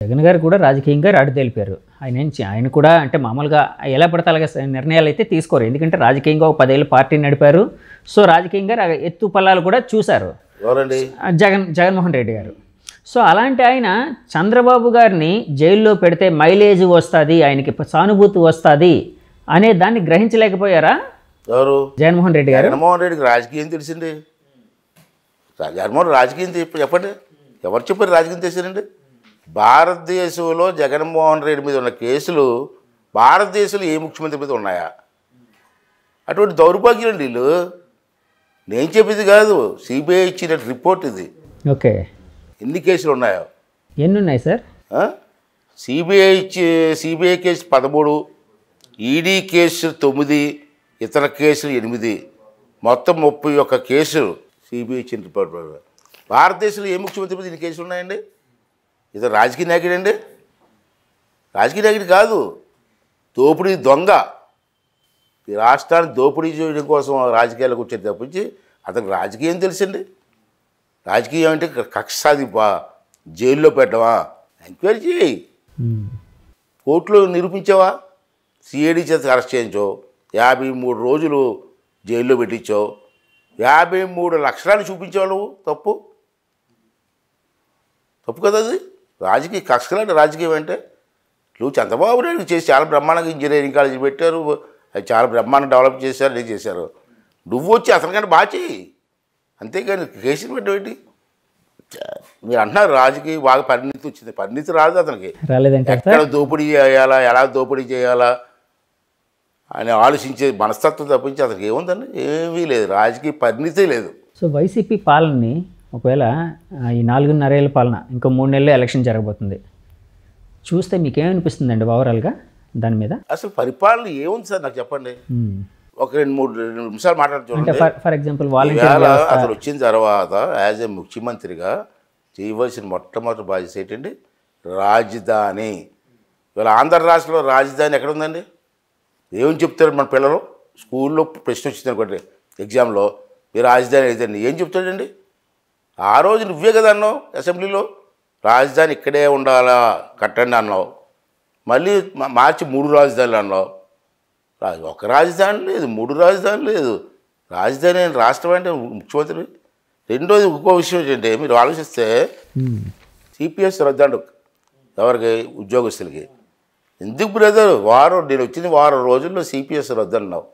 జగన్ గారు కూడా రాజకీయంగా రాడితేలిపారు. ఆయన కూడా అంటే మామూలుగా ఎలా పడితే అలాగే నిర్ణయాలు అయితే తీసుకోరు. ఎందుకంటే రాజకీయంగా ఒక 10 ఏళ్ళు పార్టీ నడిపారు. సో రాజకీయంగా ఎత్తు పల్లాలు కూడా చూశారు జగన్మోహన్ రెడ్డి గారు. సో అలాంటి ఆయన చంద్రబాబు గారిని జైల్లో పెడితే మైలేజ్ వస్తుంది, ఆయనకి సానుభూతి వస్తుంది అనే దాన్ని గ్రహించలేకపోయారా ఎవరు? జగన్మోహన్ రెడ్డి గారు. జగన్మోహన్ రెడ్డికి రాజకీయం తెలిసింది. జగన్మోహన్ రాజకీయం చెప్పండి, ఎవరు చెప్పారు రాజకీయం తెలిసిందండి? భారతదేశంలో జగన్మోహన్ రెడ్డి మీద ఉన్న కేసులు భారతదేశంలో ఏ ముఖ్యమంత్రి మీద ఉన్నాయా? అటువంటి దౌర్భాగ్యం అండి వీళ్ళు. నేను చెప్పింది కాదు, సిబిఐ ఇచ్చిన రిపోర్ట్ ఇది. ఓకే, ఎన్ని కేసులు ఉన్నాయో? ఎన్ని ఉన్నాయి sir? CBI case 13, ED case 9, ఇతర కేసులు 8, మొత్తం 31 కేసులు సిబిఐ ఇచ్చిన రిపోర్ట్. భారతదేశంలో ఏ ముఖ్యమంత్రి మీద ఇన్ని కేసులు ఉన్నాయండి? ఇది రాజకీయ నాయకుడు అండి? రాజకీయ నాయకుడు కాదు, దోపిడీ దొంగ. ఈ రాష్ట్రాన్ని దోపిడీ చేయడం కోసం రాజకీయాలకు వచ్చేది తప్పించి అతనికి రాజకీయం తెలుసండి? రాజకీయం అంటే కక్ష సాధింపా, జైల్లో పెట్టవా? ఎంక్వైరీ చేయి, కోర్టులో నిరూపించావా? సిఐడి చేత అరెస్ట్ చేయించావు, 53 రోజులు జైల్లో పెట్టించావు, 53 లక్షలాన్ని చూపించావు. నువ్వు తప్పు కదా అది. రాజకీయ కక్షలాంటి రాజకీయం అంటే నువ్వు చంద్రబాబు నాయుడు చేసి చాలా బ్రహ్మాండంగా ఇంజనీరింగ్ కాలేజీ పెట్టారు, అది చాలా బ్రహ్మాండంగా డెవలప్ చేశారు, నేను చేశారు. నువ్వు వచ్చి అతనికంటే బాగా చేయి, అంతేగాని కేసులు పెట్టేటి. మీరు అంటున్నారు రాజకీయ బాగా పరిణితి వచ్చింది, పరిణితి రాదు అతనికి. ఎక్కడ దోపిడీ చేయాలా, ఎలా దోపిడీ చేయాలా అని ఆలోచించే మనస్తత్వం తప్పించి అతనికి ఏముందండి? ఏమీ లేదు, రాజకీయ పరిణితే లేదు. సో వైసీపీ పాలనని ఒకవేళ ఈ 4.5 ఏళ్ళ పాలన ఇంకో 3 నెలలు ఎలక్షన్ జరగబోతుంది, చూస్తే మీకేమనిపిస్తుందండి ఓవరాల్గా దాని మీద? అసలు పరిపాలన ఏముంది సార్ నాకు చెప్పండి. ఒక 2 నిమిషాలు మాట్లాడుతుంటే ఫర్ ఎగ్జాంపుల్ అతను వచ్చిన తర్వాత యాజ్ ఏ ముఖ్యమంత్రిగా చేయవలసిన మొట్టమొదటి బాధ్యత ఏంటండి? రాజధాని. ఇవాళ ఆంధ్ర రాష్ట్రంలో రాజధాని ఎక్కడ ఉందండి? ఏమని చెప్తారు మన పిల్లలు? స్కూల్లో ప్రశ్న వచ్చింది అనుకోండి, ఎగ్జామ్లో మీ రాజధాని ఏదండి, ఏం చెప్తాడండి? ఆ రోజు నువ్వే కదా అన్నావు అసెంబ్లీలో, రాజధాని ఇక్కడే ఉండాలా కట్టండి అన్నావు. మళ్ళీ మార్చి 3 రాజధానులు అన్నావు. ఒక రాజధాని లేదు, 3 రాజధానులు లేదు. రాజధాని రాష్ట్రం అంటే ముఖ్యమంత్రి. రెండోది ఇంకో విషయం ఏంటంటే, మీరు ఆలోచిస్తే సిపిఎస్ రద్దండు ఎవరికి? ఉద్యోగస్తులకి. ఎందుకు బ్రదర్? నేను వచ్చిన వారం రోజుల్లో సిపిఎస్ రద్దన్నావు,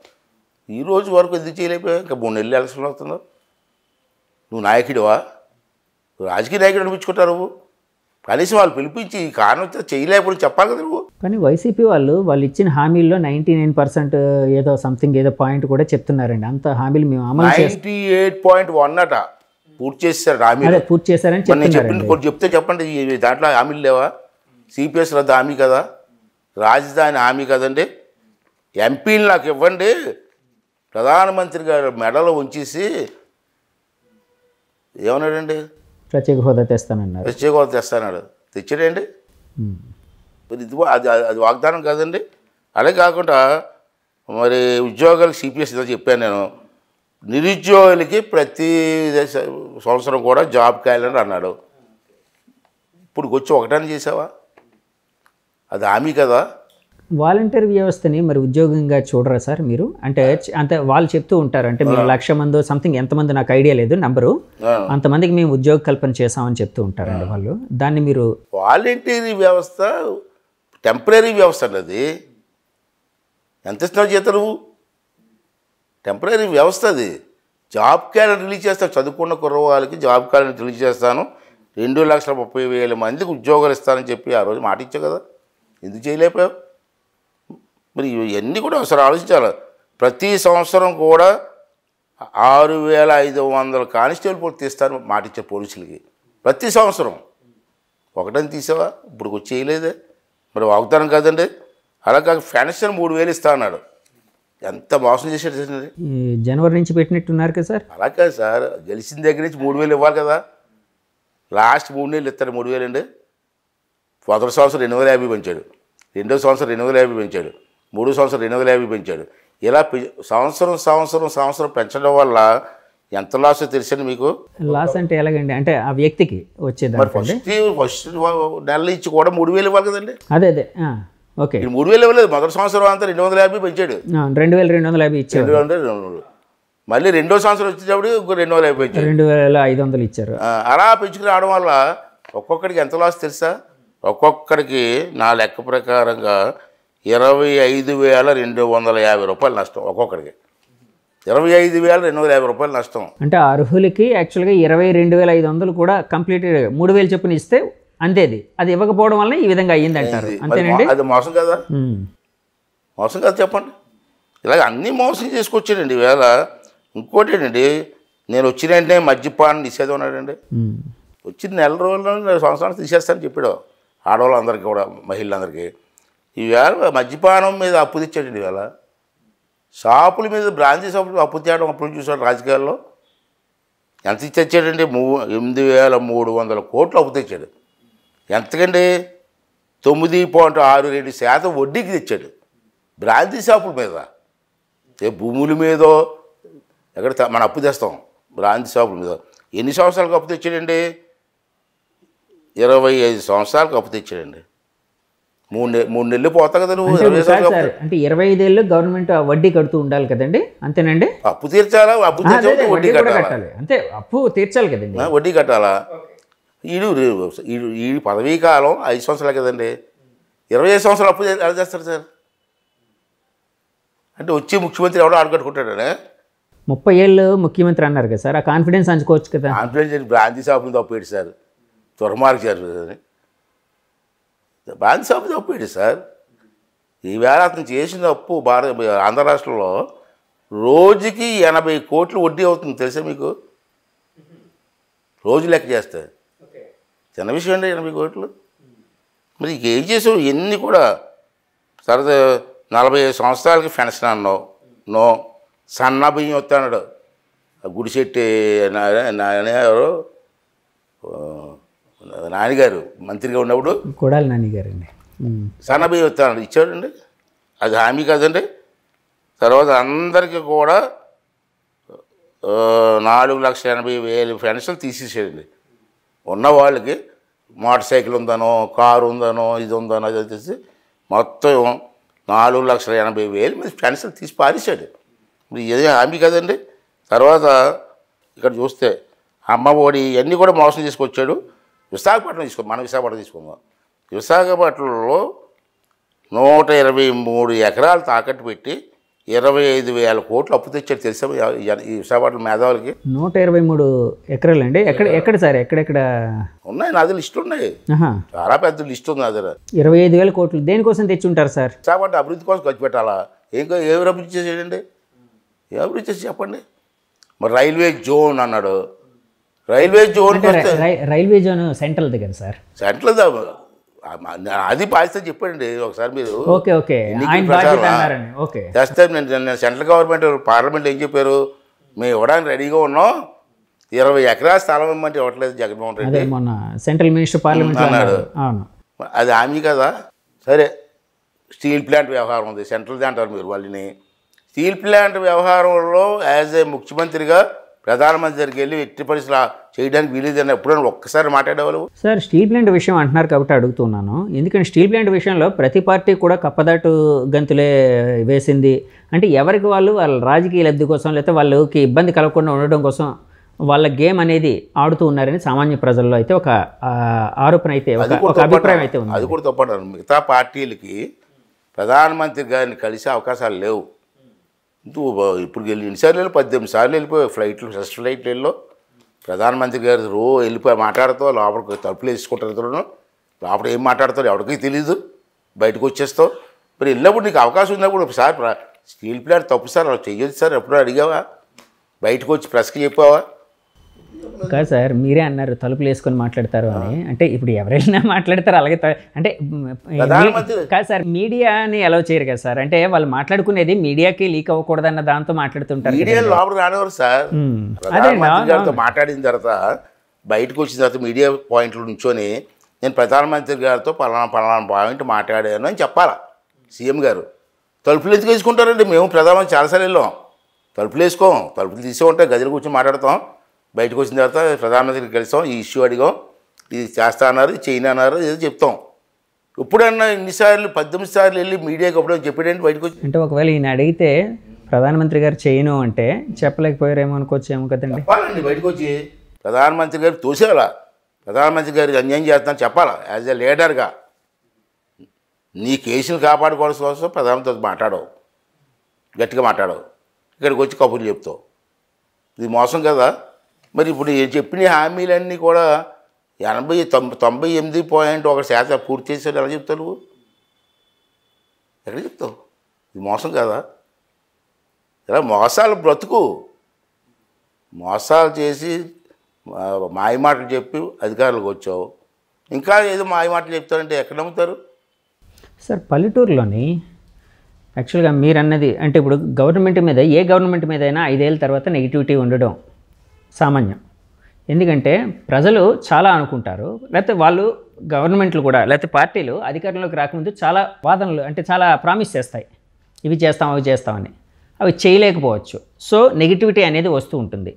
ఈ రోజు వరకు ఎందుకు చేయలేకపోయావు? ఇంకా 3 నెలలు ఎలక్షన్ అవుతున్నావు. నువ్వు నాయకుడివా? నువ్వు రాజకీయ నాయకుడు అనిపించుకుంటావు నువ్వు? కనీసం వాళ్ళు పిలిపించి ఈ కారణం చేయలేకపోతే చెప్పాలి కదా నువ్వు. కానీ వైసీపీ వాళ్ళు ఇచ్చిన హామీల్లో 99% ఏదో సంథింగ్ ఏదో పాయింట్ కూడా చెప్తున్నారండి. అంత హామీలు మేము అమలు 98.1 అట పూర్తి చేశారు. హామీలు పూర్తి చేశారని చెప్పింది. కొన్ని చెప్తే చెప్పండి, దాంట్లో హామీలు లేవా? సిపిఎస్ రద్దు హామీ కదా, రాజధాని హామీ కదండి. ఎంపీలు నాకు ఇవ్వండి, ప్రధానమంత్రి గారు మెడలో ఉంచేసి ఏమన్నాడండి? ప్రత్యేక హోదా తెస్తానన్నారు. ప్రత్యేక హోదా తెస్తానాడు, తెచ్చాడండి. ఇది అది వాగ్దానం కాదండి. అలాగే కాకుండా మరి ఉద్యోగాలకు సిపిఎస్ ఏదో చెప్పాను నేను, నిరుద్యోగులకి ప్రతి సంవత్సరం కూడా జాబ్ క్యాలెండర్ అన్నాడు. ఇప్పుడు వచ్చి ఒకటాన్ని చేసావా? అది హామీ కదా. వాలంటీర్ వ్యవస్థని మరి ఉద్యోగంగా చూడరా సార్ మీరు? అంటే వాళ్ళు చెప్తూ ఉంటారు, అంటే మేము 1,00,000 మంది సంథింగ్ ఎంతమంది నాకు ఐడియా లేదు నెంబరు, అంతమందికి మేము ఉద్యోగ కల్పన చేసామని చెప్తూ ఉంటారండి వాళ్ళు. దాన్ని మీరు వాలంటీర్ వ్యవస్థ టెంపరీ వ్యవస్థ అండి. అది ఎంత ఇస్తున్నావు జీతం నువ్వు? టెంపరీ వ్యవస్థ అది. జాబ్ క్యాలెండర్ రిలీజ్ చేస్తాను, చదువుకున్న కుర్రవాళ్ళకి జాబ్ క్యాలెండర్ రిలీజ్ చేస్తాను, 2,30,000 మందికి ఉద్యోగాలు ఇస్తానని చెప్పి ఆ రోజు మాట ఇచ్చావు కదా, ఎందుకు చేయలేకపోయావు? మరి ఇవన్నీ కూడా ఒకసారి ఆలోచించాలి. ప్రతి సంవత్సరం కూడా 6,500 కానిస్టేబుల్ పోటీ తీస్తాను మాట ఇచ్చే పోలీసులకి ప్రతి సంవత్సరం. ఒకటని తీసావా? ఇప్పుడు వచ్చి చేయలేదే, మరి వాగ్దానం కాదండి. అలా కాక పెన్షన్ 3,000 ఇస్తా అన్నాడు, ఎంత మోసం చేసేది. జనవరి నుంచి పెట్టినట్టున్నారు కదా సార్. అలా కాదు సార్, గెలిచిన దగ్గర నుంచి 3,000 ఇవ్వాలి కదా. లాస్ట్ 3 నెలలు ఇస్తారు 3,000 అండి. మొదటి సంవత్సరం 250 పెంచాడు, రెండో సంవత్సరం 250 పెంచాడు, 3వ సంవత్సరం 250 పెంచాడు. ఇలా సంవత్సరం పెంచడం వల్ల ఎంత లాస్ తెలుసండి మీకు? లాస్ అంటే ఎలాగండి? అంటే ఆ వ్యక్తికి వచ్చేది మరి ఫస్ట్ నెల ఇచ్చి కూడా 3,000 ఇవ్వాలి కదండి. అదే ఓకే. 3,000 ఇవ్వలేదు, మొదటి సంవత్సరం అంతా 250 పెంచాడు. 2,250 ఇచ్చారు. 200 మళ్ళీ రెండో సంవత్సరం వచ్చేటప్పుడు ఇంకో 250 పెంచాడు. 2,500 ఇచ్చారు. అలా పెంచుకుని రావడం వల్ల ఒక్కొక్కడికి ఎంత లాస్ తెలుసా? ఒక్కొక్కడికి నా లెక్క ప్రకారంగా 25,250 రూపాయలు నష్టం ఒక్కొక్కడికి. 25,250 రూపాయలు నష్టం. అంటే అర్హులకి యాక్చువల్గా 22,500 కూడా కంప్లీట్ 3,000 చొప్పున ఇస్తే అంతేది. అది ఇవ్వకపోవడం వల్ల ఈ విధంగా అయ్యింది అంటారు, అంతేనండి? అది మోసం కదా? మోసం కదా చెప్పండి. ఇలాగ అన్నీ మోసం చేసుకొచ్చాడండి ఈవేళ. ఇంకోటి ఏంటండి, నేను వచ్చిన వెంటనే మద్యపానం నిషేధం ఉన్నాడండి. వచ్చిన నెల రోజుల్లో సంవత్సరానికి తీసేస్తానని చెప్పాడు ఆడవాళ్ళందరికీ కూడా, మహిళలందరికీ. ఈవేళ మద్యపానం మీద అప్పు తెచ్చాడండి. ఈవేళ షాపుల మీద, బ్రాంచీ షాపులు అప్పు తేయడం అప్పుడు చూసాడు రాజకీయాల్లో. ఎంత తెచ్చాడండి? 8,300 కోట్లు అప్పు తెచ్చాడు. ఎంతకండి? 9.62% వడ్డీకి తెచ్చాడు బ్రాంచీ షాపుల మీద. భూముల మీదో ఎక్కడ మనం అప్పు తెస్తాం, బ్రాంచీ షాపుల మీద. ఎన్ని సంవత్సరాలకు అప్పు తెచ్చాడండి? 25 సంవత్సరాలకు అప్పు తెచ్చాడండి. 3 నెలలు పోతా కదా నువ్వు. అంటే 25 ఏళ్ళు గవర్నమెంట్ వడ్డీ కడుతూ ఉండాలి కదండి, అంతేనండి? అప్పు తీర్చాలా? అప్పు తీర్చాలి, వడ్డీ కట్టాలి. అంతే, అప్పు తీర్చాలి కదండి, వడ్డీ కట్టాలా? ఈ పదవీ కాలం 5 సంవత్సరాలు కదండి. 25 సంవత్సరాలు అప్పు ఎలా చేస్తారు సార్? అంటే వచ్చి ముఖ్యమంత్రి ఎవడో ఆడగట్టుకుంటాడనే. 30 ఏళ్ళు ముఖ్యమంత్రి అన్నారు కదా సార్, ఆ కాన్ఫిడెన్స్ అంచుకోవచ్చు కదా. కాన్ఫిడెన్స్ బ్రాంచీ షాపులు తప్పేడు సార్, దుర్మార్గారు. బ్రాంచీ షాపులు తప్పేడు సార్. ఈవేళ అతను చేసిన అప్పు ఆంధ్ర రాష్ట్రంలో రోజుకి 80 కోట్లు వడ్డీ అవుతుంది తెలుసా మీకు? రోజు లెక్క చేస్తే చిన్న విషయం అండి 80 కోట్లు. మరి ఏం చేసావు? ఎన్ని కూడా సరదా 45 సంవత్సరాలకి పెన్షన్ అన్నావు, నో. సన్న బియ్యం వస్తాడు గుడిశెట్టి ఎవరు నాన్నగారు మంత్రిగా ఉన్నప్పుడు, కొడాలి నాన్నగారు అండి, సన్న బియ్యం వస్తాడు, ఇచ్చాడండి. అది హామీ కదండి. తర్వాత అందరికీ కూడా 4,80,000 పెన్షన్ తీసేసాడండి. ఉన్న వాళ్ళకి మోటార్ సైకిల్ ఉందనో, కారు ఉందనో, ఇది ఉందనో అది వచ్చేసి మొత్తం 4,80,000 మంది పెన్షన్ తీసి పారేశాడు. మరి ఇదే హామీ కదండి. తర్వాత ఇక్కడ చూస్తే అమ్మ ఒడి ఇవన్నీ కూడా మోసం తీసుకొచ్చాడు. విశాఖపట్నం మన విశాఖపట్నం తీసుకుందాం. విశాఖపట్నంలో 123 ఎకరాలు తాకట్టు పెట్టి 25,000 కోట్లు అప్పు తెచ్చాడు తెలుసా ఈ విశాఖపట్నం మేధావులకి? 123 ఎకరాలు అండి. ఎక్కడ సార్? ఎక్కడెక్కడ ఉన్నాయి? నా దగ్గర లిస్టు ఉన్నాయి, చాలా పెద్ద లిస్ట్ ఉంది నా దగ్గర. 25,000 కోట్లు దేనికోసం తెచ్చి ఉంటారు సార్? విశాఖపట్నం అభివృద్ధి కోసం ఖర్చు పెట్టాలా? ఏం అభివృద్ధి చేసాడండి? ఏం అభివృద్ధి చేసి చెప్పండి. మరి రైల్వే జోన్ అన్నాడు. Railway zone railway zone central దగ్గర సార్. సెంట్రల్ అది బాధ్యత చెప్పండి ఒకసారి మీరు. చేస్తే నేను సెంట్రల్ గవర్నమెంట్ పార్లమెంట్ ఏం చెప్పారు? మేము ఇవ్వడానికి రెడీగా ఉన్నాం, 20 ఎకరాల స్థలం ఇవ్వమంటే ఇవ్వట్లేదు Jaganmohan Reddy central minister parliament అన్నాడు. అది హామీ కదా. సరే, స్టీల్ ప్లాంట్ వ్యవహారం ఉంది, సెంట్రల్ది అంటారు మీరు వాళ్ళని. స్టీల్ ప్లాంట్ వ్యవహారంలో యాజ్ ఏ ముఖ్యమంత్రిగా ప్రధానమంత్రి దగ్గరికి వెళ్ళి ఎట్టి పరిస్థితులు చేయడానికి వీలేదని ఎప్పుడైనా ఒక్కసారి మాట్లాడేవాళ్ళు? సార్, స్టీల్ ప్లాంట్ విషయం అంటున్నారు కాబట్టి అడుగుతున్నాను. ఎందుకంటే స్టీల్ ప్లాంట్ విషయంలో ప్రతి పార్టీ కూడా కప్పదాటు గంతులే వేసింది. అంటే ఎవరికి వాళ్ళ రాజకీయ లబ్ధి కోసం, లేకపోతే వాళ్ళకి ఇబ్బంది కలగకుండా ఉండడం కోసం వాళ్ళ గేమ్ అనేది ఆడుతూ ఉన్నారని సామాన్య ప్రజల్లో అయితే ఒక ఆరోపణ అయితే, ఒక అభిప్రాయం అయితే ఉంది. అది కూడా తప్పంటారు. మిగతా పార్టీలకి ప్రధానమంత్రి గారిని కలిసే అవకాశాలు లేవు. ఇప్పుడు ఎన్నిసార్లు 18 సార్లు వెళ్ళిపోయి ఫ్లైట్లు, ఫస్ట్ ఫ్లైట్లో ప్రధానమంత్రి గారు వెళ్ళిపోయి మాట్లాడుతూ లోపలికి తలుపులు వేసుకుంటారు. లోపల ఏం మాట్లాడతారు ఎవరికి తెలీదు, బయటకు వచ్చేస్తావు. మరి వెళ్ళినప్పుడు నీకు అవకాశం ఉన్నప్పుడు ఒకసారి స్టీల్ ప్లాంట్ తప్పు సార్, అలా చెయ్యొచ్చు సార్ ఎప్పుడో అడిగావా? బయటకు వచ్చి ప్రెస్కి చెప్పావా? కాదు సార్, మీరే అన్నారు తలుపులు వేసుకొని మాట్లాడతారు అని. అంటే ఇప్పుడు ఎవరైనా మాట్లాడతారు అలాగే. అంటే కాదు సార్, మీడియాని అలౌ చేయరు కదా సార్. అంటే వాళ్ళు మాట్లాడుకునేది మీడియాకి లీక్ అవ్వకూడదన్న దాంతో మాట్లాడుతుంటారు. మీడియా లోపల రానివారు సార్. మాట్లాడిన తర్వాత బయటకు వచ్చిన తర్వాత మీడియా పాయింట్లు నుంచొని నేను ప్రధానమంత్రి గారితో పలానా పాయింట్ మాట్లాడాను అని చెప్పాలా సీఎం గారు. తలుపులు ఎందుకు వేసుకుంటారండి? మేము ప్రధానమంత్రి చాలాసార్లు వెళ్ళాం, తలుపులు వేసుకోం, తలుపులు తీసే ఉంటాయి, గదిలో కూర్చొని మాట్లాడతాం. బయటకు వచ్చిన తర్వాత ప్రధానమంత్రికి కలిసాం, ఈ ఇష్యూ అడిగాం, ఇది చేస్తా అన్నారు, ఇది చేయను అన్నారు, ఏదో చెప్తాం. ఎప్పుడన్నా ఇన్నిసార్లు 18 సార్లు వెళ్ళి మీడియాకి ఎప్పుడైనా చెప్పాడంటే బయటకు వచ్చి. అంటే ఒకవేళ ఈయన అడిగితే ప్రధానమంత్రి గారు చేయను అంటే చెప్పలేకపోయారేమో అనుకోవచ్చేమో కదండి. చెప్పాలండి బయటకు వచ్చి, ప్రధానమంత్రి గారు తోసేయాలా, ప్రధానమంత్రి గారికి అన్యాయం చేస్తానని చెప్పాలా. యాజ్ ఎ లీడర్గా నీ కేసులు కాపాడుకోవడం కోసం ప్రధానమంత్రితో మాట్లాడవు, గట్టిగా మాట్లాడవు, ఇక్కడికి వచ్చి కబుర్లు చెప్తావు. ఇది మోసం కదా. మరి ఇప్పుడు చెప్పిన హామీలన్నీ కూడా 98.1% పూర్తి చేసాడు ఎలా చెప్తావు నువ్వు? ఎక్కడ చెప్తావు? ఇది మోసం కదా. ఇలా మోసాలు బ్రతుకు, మోసాలు చేసి మాయ మాటలు చెప్పి అధికారులకు వచ్చావు, ఇంకా ఏదో మాయ మాటలు చెప్తారంటే ఎక్కడ నమ్ముతారు? సార్ పల్లెటూరులోని యాక్చువల్గా మీరు అన్నది అంటే ఇప్పుడు గవర్నమెంట్ మీద ఏ గవర్నమెంట్ మీద అయినా 5 ఏళ్ళ తర్వాత నెగిటివిటీ ఉండడం సామాన్యం. ఎందుకంటే ప్రజలు చాలా అనుకుంటారు, లేకపోతే వాళ్ళు గవర్నమెంట్లు కూడా లేకపోతే పార్టీలు అధికారంలోకి రాకముందు చాలా వాదనలు అంటే చాలా ప్రామిస్ చేస్తాయి, ఇవి చేస్తాం అవి చేస్తామని, అవి చేయలేకపోవచ్చు. సో నెగిటివిటీ అనేది వస్తూ ఉంటుంది.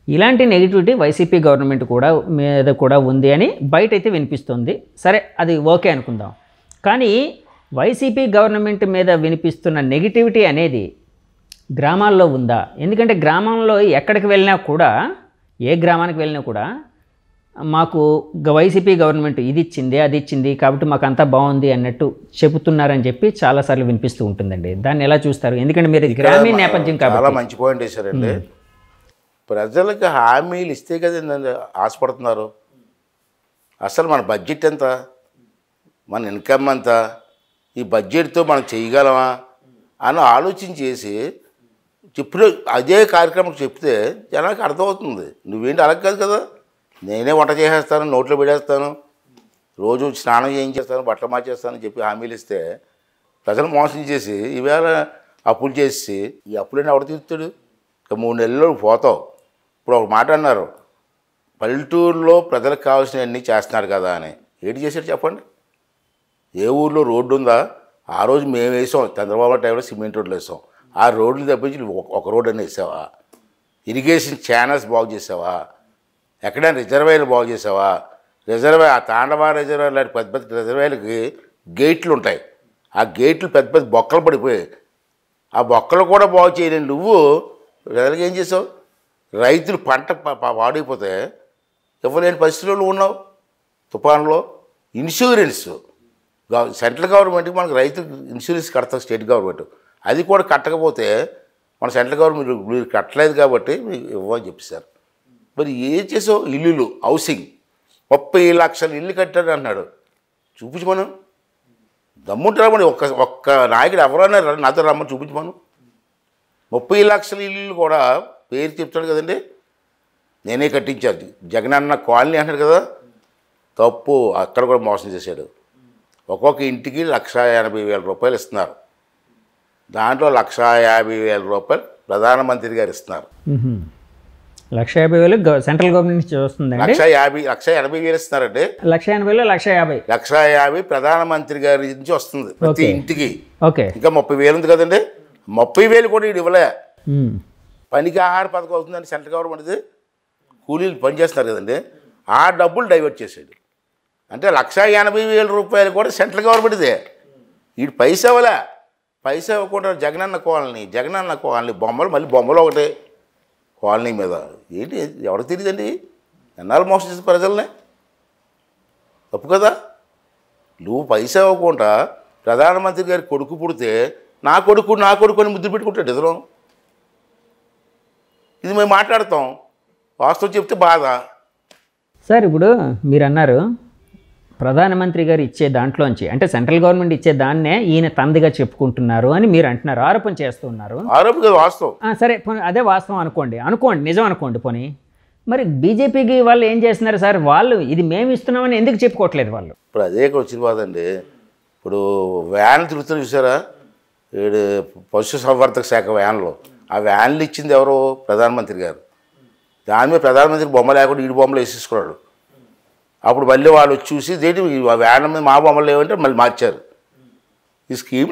ఇలాంటి నెగిటివిటీ వైసీపీ గవర్నమెంట్ కూడా మీద కూడా ఉంది అని బయట అయితే వినిపిస్తుంది. సరే అది ఓకే అనుకుందాం. కానీ వైసీపీ గవర్నమెంట్ మీద వినిపిస్తున్న నెగిటివిటీ అనేది గ్రామాల్లో ఉందా? ఎందుకంటే గ్రామంలో ఎక్కడికి వెళ్ళినా కూడా, ఏ గ్రామానికి వెళ్ళినా కూడా మాకు వైసీపీ గవర్నమెంట్ ఇది ఇచ్చింది అది ఇచ్చింది కాబట్టి మాకు అంతా బాగుంది అన్నట్టు చెబుతున్నారని చెప్పి చాలాసార్లు వినిపిస్తూ ఉంటుందండి. దాన్ని ఎలా చూస్తారు? ఎందుకంటే మీరు గ్రామీణ నేపథ్యం కాబట్టి. చాలా మంచి పాయింట్ వేశారండి. ప్రజలకు హామీలు ఇస్తే కదండి ఆశపడుతున్నారు. అసలు మన బడ్జెట్ ఎంత, మన ఇన్కమ్ ఎంత, ఈ బడ్జెట్తో మనం చేయగలమా అని ఆలోచన చేసి చెప్పిన అదే కార్యక్రమం చెప్తే జనానికి అర్థమవుతుంది. నువ్వేంటి అలా కాదు కదా, నేనే వంట చేసేస్తాను, నోట్లో పెట్టేస్తాను, రోజు స్నానం చేయించేస్తాను, బట్టలు మార్చేస్తాను అని చెప్పి హామీలు ఇస్తే ప్రజలు మోసం చేసి ఈవేళ అప్పులు చేసి ఈ అప్పులన్నీ ఎవరు తీరుతాడు? ఇక 3 నెలల్లో పోతావు. ఇప్పుడు ఒక మాట అన్నారు, పల్లెటూరులో ప్రజలకు కావాల్సినవన్నీ చేస్తున్నారు కదా అని. ఏంటి చేశాడు చెప్పండి? ఏ ఊర్లో రోడ్డు ఉందా? ఆ రోజు మేము వేసాం, చంద్రబాబు టైంలో సిమెంట్ రోడ్లు వేసాం. ఆ రోడ్లు తప్పించి ఒక రోడ్డు అని వేసావా? ఇరిగేషన్ ఛానల్స్ బాగు చేసావా? ఎక్కడైనా రిజర్వాయర్లు బాగు చేసావా? రిజర్వాయర్ ఆ తాండవ రిజర్వాయర్ లాంటి పెద్ద పెద్ద రిజర్వాయర్లకి గేట్లు ఉంటాయి, ఆ గేట్లు పెద్ద పెద్ద బొక్కలు పడిపోయాయి. ఆ బొక్కలు కూడా బాగు చేయలేని నువ్వు ప్రజలకు ఏం చేసావు? రైతులు పంట పాడైపోతే ఇవ్వలేని పరిస్థితుల్లో ఉన్నావు. తుఫాన్లో ఇన్సూరెన్స్ సెంట్రల్ గవర్నమెంట్కి మనకు రైతు ఇన్సూరెన్స్ కడతాం స్టేట్ గవర్నమెంట్, అది కూడా కట్టకపోతే మన సెంట్రల్ గవర్నమెంట్ మీరు కట్టలేదు కాబట్టి మీకు ఇవ్వని చెప్పేశారు. మరి ఏం చేసావు? ఇల్లులు హౌసింగ్ 30 లక్షల ఇల్లు కట్టాడు అన్నాడు. చూపించమను, దమ్ముంటారా మరి ఒక్క నాయకుడు ఎవరైనా నాతో రమ్మని చూపించమను. 30 లక్షల ఇల్లు కూడా పేరు చెప్తాడు కదండి, నేనే కట్టించాను. జగనన్న కాలనీ అంటాడు కదా, తప్పు. అక్కడ కూడా మోసం చేశాడు. ఒక్కొక్క ఇంటికి 1,80,000 రూపాయలు ఇస్తున్నారు. దాంట్లో 1,50,000 రూపాయలు ప్రధానమంత్రి గారు ఇస్తున్నారు. 1,50,000 సెంట్రల్ గవర్నమెంట్ నుంచి వస్తుందండి. 1,80,000 ఇస్తున్నారండి. 1,80,000 1,50,000 1,50,000 ప్రధానమంత్రి గారి నుంచి వస్తుంది ప్రతి ఇంటికి. ఓకే, ఇంకా 30,000 ఉంది కదండి. 30,000 కూడా వీడు ఇవ్వలే. పనికి ఆహార పథకం అవుతుందండి సెంట్రల్ గవర్నమెంట్ది. కూలీలు పనిచేస్తున్నారు కదండి, ఆ డబ్బులు డైవర్ట్ చేసాడు. అంటే 1,80,000 రూపాయలు కూడా సెంట్రల్ గవర్నమెంట్దే. వీడు పైసా ఇవ్వలే. పైసా ఇవ్వకుండా జగనన్న కాలనీ బొమ్మలు, మళ్ళీ బొమ్మలు ఒకటే కాలనీ మీద. ఏంటి ఎవరికి తెలియదండి? ఎన్నాళ్ళు మోసం చేసిన ప్రజల్ని? తప్పు కదా. నువ్వు పైసా ఇవ్వకుండా ప్రధానమంత్రి గారి కొడుకు పుడితే నా కొడుకు అని ముద్దు పెట్టుకుంటాడు ఎదురు. ఇది మేము మాట్లాడతాం, వాస్తవం చెప్తే బాధ. సార్ ఇప్పుడు మీరు అన్నారు ప్రధానమంత్రి గారు ఇచ్చే దాంట్లోంచి అంటే సెంట్రల్ గవర్నమెంట్ ఇచ్చే దాన్నే ఈయన తందిగా చెప్పుకుంటున్నారు అని మీరు అంటున్నారు, ఆరోపణ చేస్తున్నారు. ఆరోపణ కదా వాస్తవం. సరే అదే వాస్తవం అనుకోండి, నిజం అనుకోండి. పోనీ మరి బీజేపీకి వాళ్ళు ఏం చేస్తున్నారు సార్? వాళ్ళు ఇది మేము ఇస్తున్నామని ఎందుకు చెప్పుకోవట్లేదు వాళ్ళు? ఇప్పుడు అదే వచ్చిన బాదండి. ఇప్పుడు వ్యాన్ తిరుగుతున్నారు చూసారా, పశుసంవర్ధక శాఖ వ్యాన్లో. ఆ వ్యాన్లు ఇచ్చింది ఎవరు? ప్రధానమంత్రి గారు. దాని మీద ప్రధానమంత్రి బొమ్మ లేకుండా ఈడు బొమ్మలు వేసేసుకున్నాడు. అప్పుడు మళ్ళీ వాళ్ళు చూసి దేంటి వ్యాన్ మీద మా బొమ్మలు లేవంటే మళ్ళీ మార్చారు ఈ స్కీమ్.